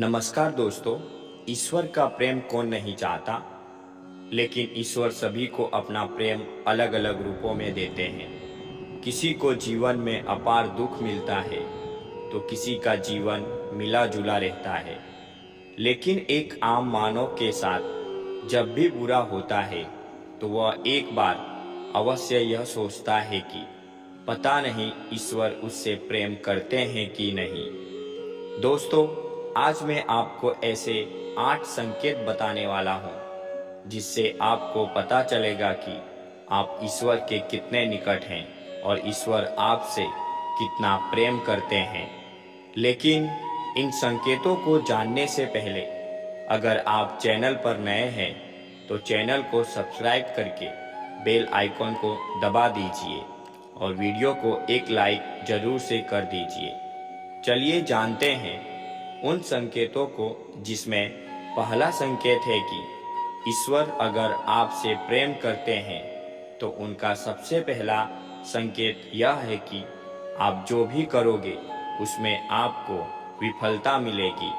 नमस्कार दोस्तों। ईश्वर का प्रेम कौन नहीं चाहता, लेकिन ईश्वर सभी को अपना प्रेम अलग अलग रूपों में देते हैं। किसी को जीवन में अपार दुख मिलता है तो किसी का जीवन मिला जुला रहता है। लेकिन एक आम मानव के साथ जब भी बुरा होता है तो वह एक बार अवश्य यह सोचता है कि पता नहीं ईश्वर उससे प्रेम करते हैं कि नहीं। दोस्तों, आज मैं आपको ऐसे 8 संकेत बताने वाला हूँ जिससे आपको पता चलेगा कि आप ईश्वर के कितने निकट हैं और ईश्वर आपसे कितना प्रेम करते हैं। लेकिन इन संकेतों को जानने से पहले अगर आप चैनल पर नए हैं तो चैनल को सब्सक्राइब करके बेल आइकॉन को दबा दीजिए और वीडियो को एक लाइक जरूर से कर दीजिए। चलिए जानते हैं उन संकेतों को, जिसमें पहला संकेत है कि ईश्वर अगर आपसे प्रेम करते हैं तो उनका सबसे पहला संकेत यह है कि आप जो भी करोगे उसमें आपको विफलता मिलेगी।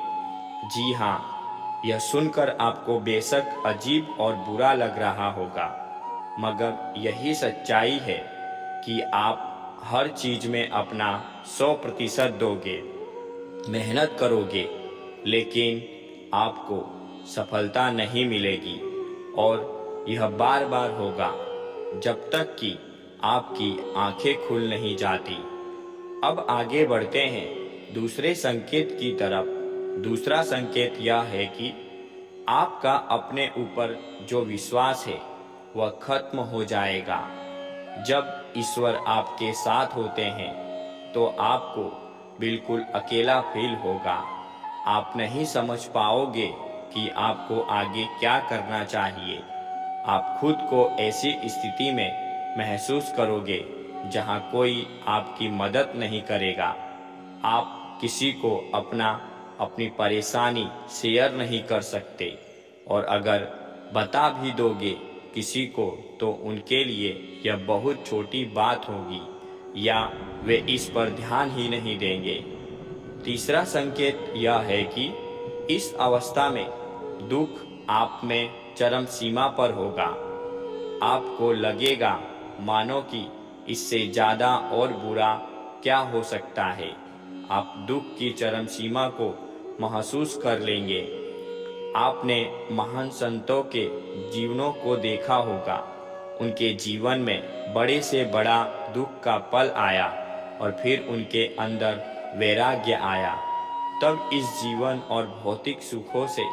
जी हाँ, यह सुनकर आपको बेशक अजीब और बुरा लग रहा होगा, मगर यही सच्चाई है कि आप हर चीज में अपना 100% दोगे, मेहनत करोगे, लेकिन आपको सफलता नहीं मिलेगी। और यह बार बार होगा जब तक कि आपकी आंखें खुल नहीं जाती। अब आगे बढ़ते हैं दूसरे संकेत की तरफ। दूसरा संकेत यह है कि आपका अपने ऊपर जो विश्वास है वह खत्म हो जाएगा। जब ईश्वर आपके साथ होते हैं तो आपको बिल्कुल अकेला फील होगा। आप नहीं समझ पाओगे कि आपको आगे क्या करना चाहिए। आप खुद को ऐसी स्थिति में महसूस करोगे जहां कोई आपकी मदद नहीं करेगा। आप किसी को अपनी परेशानी शेयर नहीं कर सकते, और अगर बता भी दोगे किसी को तो उनके लिए यह बहुत छोटी बात होगी या वे इस पर ध्यान ही नहीं देंगे। तीसरा संकेत यह है कि इस अवस्था में दुख आप में चरम सीमा पर होगा। आपको लगेगा मानो कि इससे ज्यादा और बुरा क्या हो सकता है। आप दुख की चरम सीमा को महसूस कर लेंगे। आपने महान संतों के जीवनों को देखा होगा। उनके जीवन में बड़े से बड़ा दुख का पल आया और फिर उनके अंदर वैराग्य आया। तब इस जीवन और भौतिक सुखों से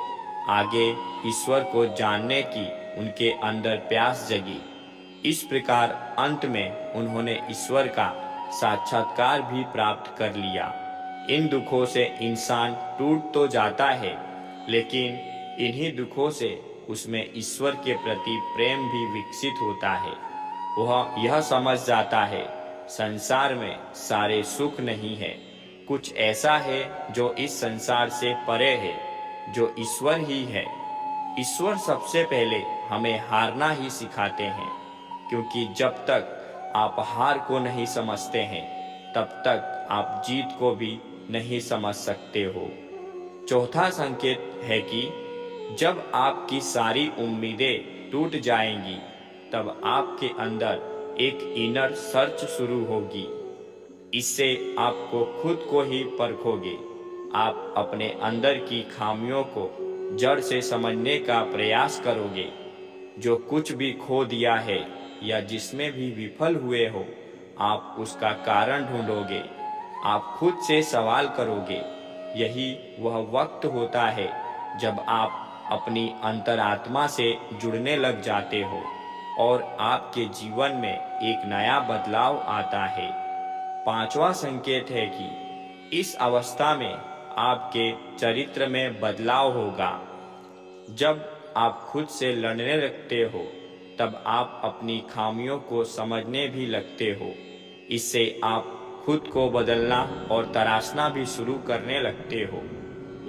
आगे ईश्वर को जानने की उनके अंदर प्यास जगी। इस प्रकार अंत में उन्होंने ईश्वर का साक्षात्कार भी प्राप्त कर लिया। इन दुखों से इंसान टूट तो जाता है, लेकिन इन्हीं दुखों से उसमें ईश्वर के प्रति प्रेम भी विकसित होता है। वह यह समझ जाता है संसार में सारे सुख नहीं है, कुछ ऐसा है जो इस संसार से परे है, जो ईश्वर ही है। ईश्वर सबसे पहले हमें हारना ही सिखाते हैं, क्योंकि जब तक आप हार को नहीं समझते हैं तब तक आप जीत को भी नहीं समझ सकते हो। चौथा संकेत है कि जब आपकी सारी उम्मीदें टूट जाएंगी तब आपके अंदर एक इनर सर्च शुरू होगी। इससे आपको खुद को ही परखोगे। आप अपने अंदर की खामियों को जड़ से समझने का प्रयास करोगे। जो कुछ भी खो दिया है या जिसमें भी विफल हुए हो, आप उसका कारण ढूंढोगे। आप खुद से सवाल करोगे। यही वह वक्त होता है जब आप अपनी अंतरात्मा से जुड़ने लग जाते हो और आपके जीवन में एक नया बदलाव आता है। पांचवा संकेत है कि इस अवस्था में आपके चरित्र में बदलाव होगा। जब आप खुद से लड़ने लगते हो तब आप अपनी खामियों को समझने भी लगते हो। इससे आप खुद को बदलना और तराशना भी शुरू करने लगते हो।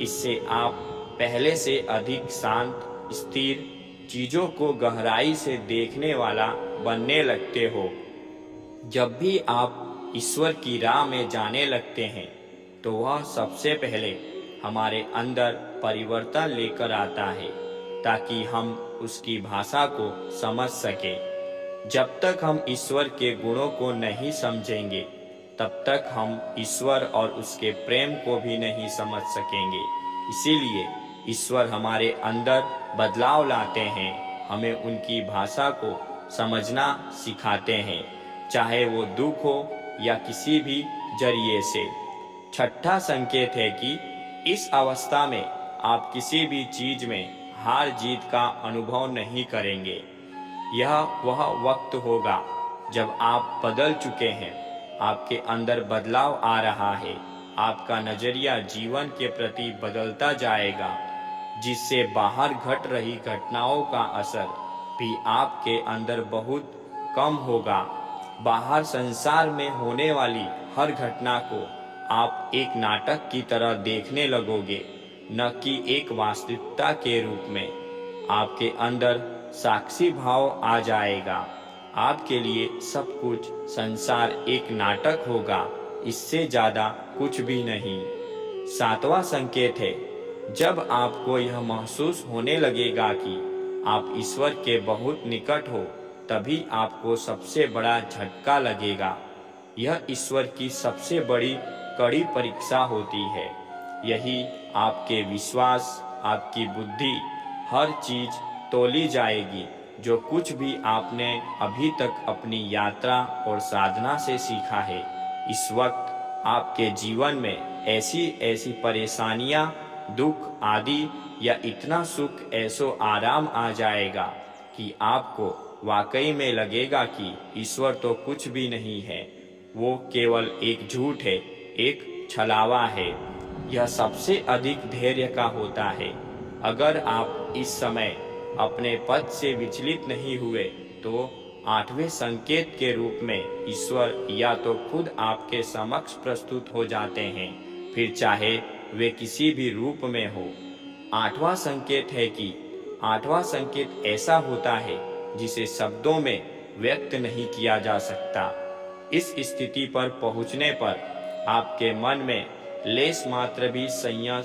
इससे आप पहले से अधिक शांत, स्थिर, चीजों को गहराई से देखने वाला बनने लगते हो। जब भी आप ईश्वर की राह में जाने लगते हैं तो वह सबसे पहले हमारे अंदर परिवर्तन लेकर आता है ताकि हम उसकी भाषा को समझ सके। जब तक हम ईश्वर के गुणों को नहीं समझेंगे तब तक हम ईश्वर और उसके प्रेम को भी नहीं समझ सकेंगे। इसीलिए ईश्वर हमारे अंदर बदलाव लाते हैं, हमें उनकी भाषा को समझना सिखाते हैं, चाहे वो दुख हो या किसी भी जरिए से। छठा संकेत है कि इस अवस्था में आप किसी भी चीज में हार जीत का अनुभव नहीं करेंगे। यह वह वक्त होगा जब आप बदल चुके हैं, आपके अंदर बदलाव आ रहा है, आपका नजरिया जीवन के प्रति बदलता जाएगा, जिससे बाहर घट रही घटनाओं का असर भी आपके अंदर बहुत कम होगा। बाहर संसार में होने वाली हर घटना को आप एक नाटक की तरह देखने लगोगे, न कि एक वास्तविकता के रूप में। आपके अंदर साक्षी भाव आ जाएगा। आपके लिए सब कुछ संसार एक नाटक होगा, इससे ज्यादा कुछ भी नहीं। सातवां संकेत है, जब आपको यह महसूस होने लगेगा कि आप ईश्वर के बहुत निकट हो, तभी आपको सबसे बड़ा झटका लगेगा। यह ईश्वर की सबसे बड़ी कड़ी परीक्षा होती है। यही आपके विश्वास, आपकी बुद्धि, हर चीज तोली जाएगी। जो कुछ भी आपने अभी तक अपनी यात्रा और साधना से सीखा है, इस वक्त आपके जीवन में ऐसी ऐसी परेशानियां, दुख आदि या इतना सुख, ऐसो आराम आ जाएगा कि आपको वाकई में लगेगा कि ईश्वर तो कुछ भी नहीं है, वो केवल एक झूठ है, एक छलावा है। यह सबसे अधिक धैर्य का होता है। अगर आप इस समय अपने पद से विचलित नहीं हुए तो आठवें संकेत के रूप में ईश्वर या तो खुद आपके समक्ष प्रस्तुत हो जाते हैं, फिर चाहे वे किसी भी रूप में हो। आठवां संकेत है कि आठवां संकेत ऐसा होता है जिसे शब्दों में व्यक्त नहीं किया जा सकता। इस स्थिति पर पहुंचने पर आपके मन में लेश मात्र भी संयम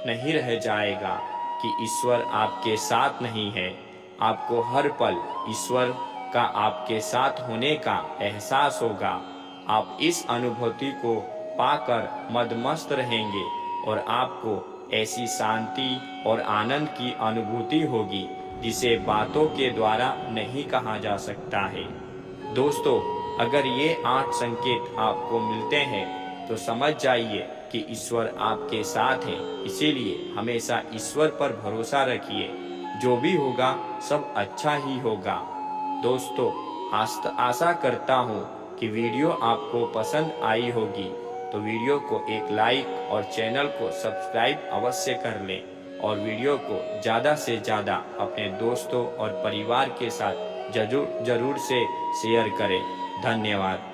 नहीं रह जाएगा कि ईश्वर आपके साथ नहीं है। आपको हर पल ईश्वर का आपके साथ होने का एहसास होगा। आप इस अनुभूति को पाकर मदमस्त रहेंगे और आपको ऐसी शांति और आनंद की अनुभूति होगी जिसे बातों के द्वारा नहीं कहा जा सकता है। दोस्तों, अगर ये 8 संकेत आपको मिलते हैं तो समझ जाइए कि ईश्वर आपके साथ है। इसीलिए हमेशा ईश्वर पर भरोसा रखिए, जो भी होगा सब अच्छा ही होगा। दोस्तों, आशा करता हूँ कि वीडियो आपको पसंद आई होगी, तो वीडियो को एक लाइक और चैनल को सब्सक्राइब अवश्य कर लें और वीडियो को ज़्यादा से ज़्यादा अपने दोस्तों और परिवार के साथ जरूर से शेयर करें। धन्यवाद।